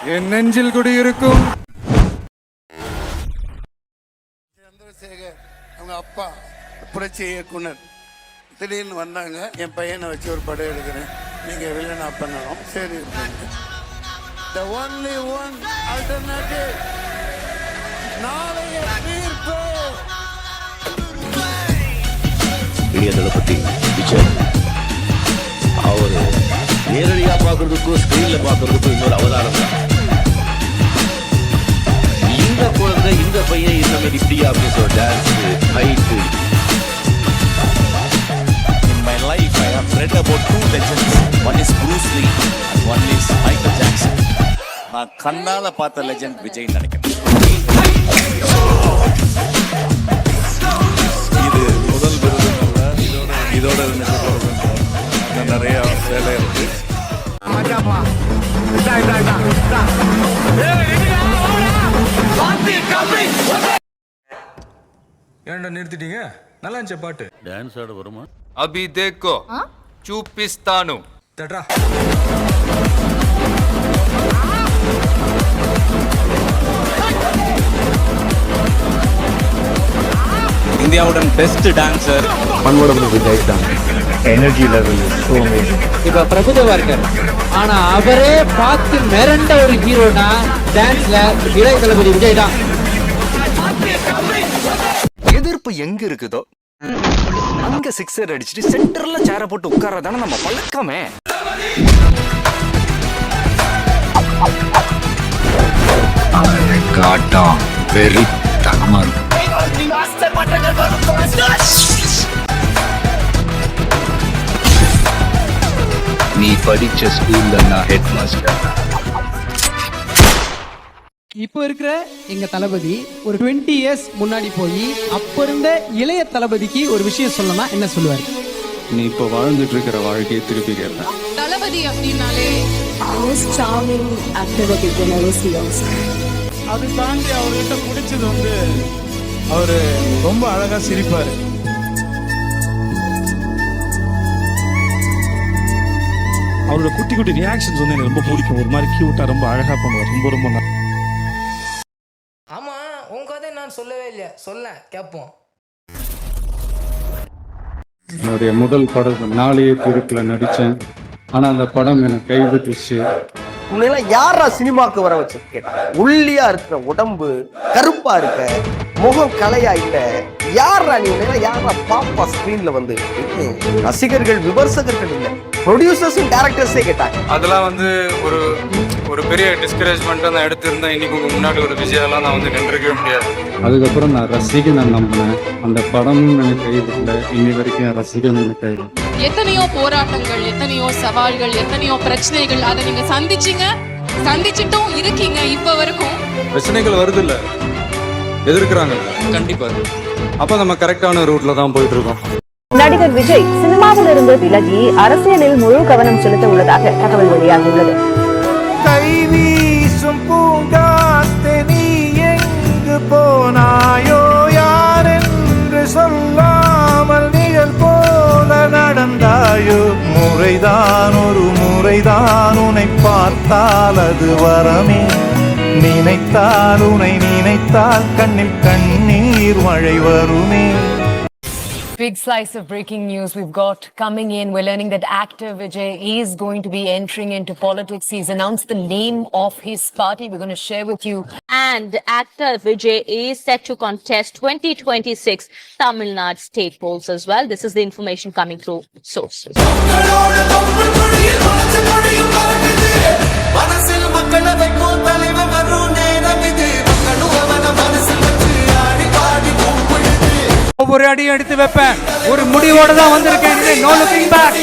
என் நெஞ்சில் குடியிருக்கும் சந்திரசேகர் அவங்க அப்பா புரட்சி இயக்குனர் திடீர்னு வந்தாங்க. என் பையனை வச்சு ஒரு படம் எடுக்கிறேன், நீங்கள் வில்லனா பண்ணணும். சரி, the only one alternative நாளைய தீர்ப்பு. இளைய தளபதி விஜய் அவர் நேரடியாக பார்க்கறதுக்கும் ஸ்கிரீன்ல பார்க்கறதுக்கும் இன்னொரு அவதாரம் தான். இந்த குழந்தை இந்த பையன் இந்த மாதிரி இப்படியா பேசுற dance height. In my life I have read about two legends. One is Bruce Lee and one is Michael Jackson. நான் கண்ணால பார்த்த லெஜெண்ட் விஜய் நினைக்கிறேன். இது முதல் விருது இதோட நிறைய வேலை இருக்கு. ஏன்டா நிறுத்திட்டீங்க? நல்லா இருந்துச்சு பாட்டு. டான்ஸ் ஆட வருமா? अभी देखो చూపిస్తాను. தட்ரா. இந்தியாவுடன் பெஸ்ட் டான்சர் விஜய் தான். Energy level so amazing. இப்ப பிரபுதேவா இருக்காரு, ஆனா அவரே பார்த்து மிரண்ட ஒரு ஹீரோனா டான்ஸ்ல இளைய தளபதி விஜய் தான். எதிர்ப்பு எங்க இருக்குதோ அங்க சிக்ஸர் அடிச்சுட்டு சென்டர்ல சேர போட்டு உட்கார்றதானே நம்ம பழக்கமே. காட்டம் வெறி தகமா இருக்கும். நீ படிச்ச ஸ்கூல்ல நான் ஹெட் மாஸ்டர். இப்போ இருக்கிற எங்க தளபதி ஒரு 20 இயர்ஸ் முன்னாடி போய் அப்ப இருந்த இளைய தளபதிக்கு ஒரு விஷயம் சொல்லணும்னா என்ன சொல்லுவாரு? நீ இப்ப வாழ்ந்துட்டு இருக்கிற வாழ்க்கையை திருப்பி கேட்பேன். தளபதி அப்படின்னாலே அது தாண்டி அவர்கிட்ட பிடிச்சது வந்து அவரு ரொம்ப அழகா சிரிப்பாரு. அவரோட குட்டி குட்டி ரியாக்ஷன்ஸ் வந்து எனக்கு ரொம்ப பிடிக்கும். ஒரு மாதிரி கியூட்டா ரொம்ப அழகா பண்ணுவார். ரொம்ப ரொம்ப ஆமா, உன் கதை நான் சொல்லவே இல்லையா? சொல்ல கேட்போம். என்னுடைய முதல் படம் நாளைய திருப்பில் நடித்தேன். ஆனால் அந்த படம் எனக்கு கைவிட்டுச்சு. உன்னையெல்லாம் யாரா சினிமாக்கு வர வச்சு கேட்டாங்க. ஒல்லியா இருக்கிற உடம்பு, கருப்பா இருக்க முகம், கலையா இல்ல, யாரா நீ? உன்னையெல்லாம் யாரா பாப்பா ஸ்கிரீன்ல வந்து? ரசிகர்கள் விமர்சகர்கள் இல்ல, ப்ரொடியூசர்ஸ் டைரக்டர்ஸே கேட்டாங்க. அதெல்லாம் வந்து ஒரு பெரிய டிஸ்கரேஜ்மெண்ட் தான் எடுத்திருந்தேன். இன்னைக்கு உங்க முன்னாடி ஒரு விஜயெல்லாம் நான் வந்து நின்றுக்கவே முடியாது. அதுக்கப்புறம் நான் ரசிகனை நம்பினேன். அந்த படம் எனக்கு கைவிடல. இன்னி வரைக்கும் என் ரசிகன் எனக்கு கைவிடல. எத்தனையோ போராட்டங்கள், எத்தனையோ சவால்கள், எத்தனையோ பிரச்சனைகள், அதை நீங்க சந்திச்சுட்டும் இருக்கீங்க இப்ப வரைக்கும். பிரச்சனைகள் வருது இல்ல, எதிர்க்கிறாங்க கண்டிப்பா. அப்ப நம்ம கரெக்டான ரூட்ல தான் போயிட்டு இருக்கோம். நடிகர் விஜய் சினிமாவில் இருந்து விலகி அரசியலில் முழு கவனம் செலுத்த உள்ளதாக தகவல் வெளியாகியுள்ளது. கைவீசும் பூங்காத்தே நீ எங்கு போனாயோ, யாரென்று சொல்லாமல் நிழல் போல நடந்தாயோ. முறைதான் ஒரு முறைதான் உன்னை பார்த்தால் அது வரமே. நினைத்தால் உன்னை நினைத்தால் கண்ணில் கண்ணீர் மழை வருமே. Big slice of breaking news we've got coming in. We're learning that actor Vijay is going to be entering into politics. He's announced the name of his party. We're going to share with you. And actor Vijay is set to contest 2026 Tamil Nadu state polls as well. This is the information coming through sources. ஒவ்வொரு அடியும் எடுத்து வைப்பேன். ஒரு முடிவோட தான் வந்திருக்கேன். No looking back.